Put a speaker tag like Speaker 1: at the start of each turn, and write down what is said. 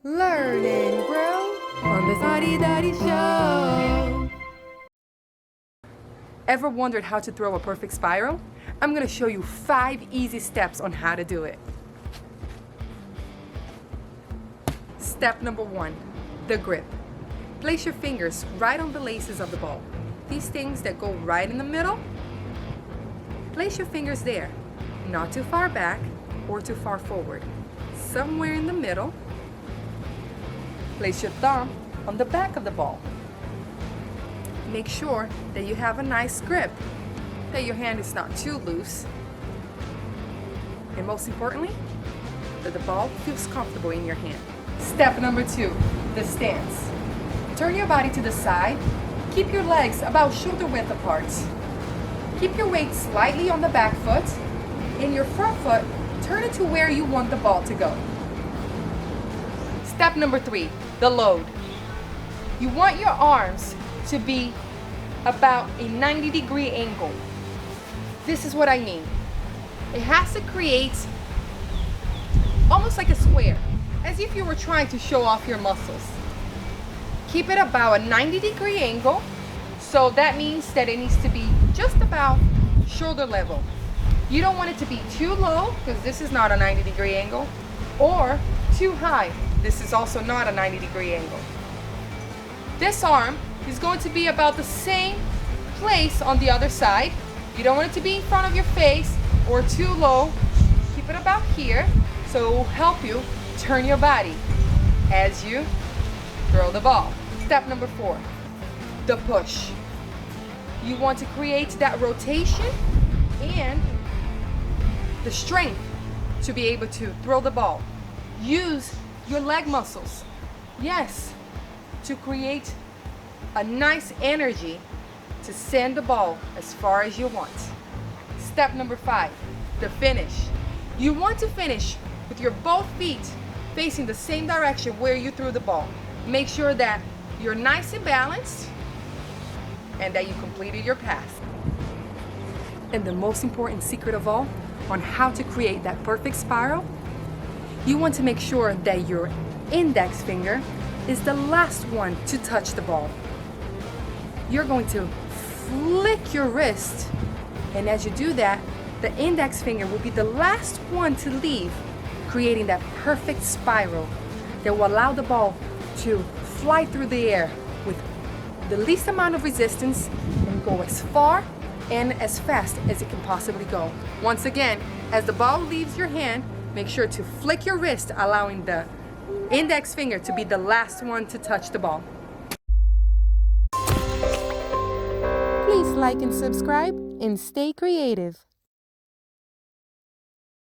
Speaker 1: Learn and grow on the Spotty Dotty Show. Ever wondered how to throw a perfect spiral? I'm going to show you 5 easy steps on how to do it. Step number 1, the grip. Place your fingers right on the laces of the ball. These things that go right in the middle, place your fingers there, not too far back or too far forward. Somewhere in the middle. Place your thumb on the back of the ball. Make sure that you have a nice grip, that your hand is not too loose, and most importantly, that the ball feels comfortable in your hand. Step number 2, the stance. Turn your body to the side. Keep your legs about shoulder width apart. Keep your weight slightly on the back foot, and your front foot, turn it to where you want the ball to go. Step number 3, the load. You want your arms to be about a 90-degree angle. This is what I mean. It has to create almost like a square, as if you were trying to show off your muscles. Keep it about a 90-degree angle, so that means that it needs to be just about shoulder level. You don't want it to be too low, because this is not a 90-degree angle, or too high. This is also not a 90-degree angle. This arm is going to be about the same place on the other side. You don't want it to be in front of your face or too low. Keep it about here, so it will help you turn your body as you throw the ball. Step number 4, the push. You want to create that rotation and the strength to be able to throw the ball. Use your leg muscles, yes, to create a nice energy to send the ball as far as you want. Step number 5, the finish. You want to finish with your both feet facing the same direction where you threw the ball. Make sure that you're nice and balanced and that you completed your pass. And the most important secret of all on how to create that perfect spiral, you want to make sure that your index finger is the last one to touch the ball. You're going to flick your wrist, and as you do that, the index finger will be the last one to leave, creating that perfect spiral that will allow the ball to fly through the air with the least amount of resistance and go as far and as fast as it can possibly go. Once again, as the ball leaves your hand, make sure to flick your wrist, allowing the index finger to be the last one to touch the ball. Please like and subscribe and stay creative.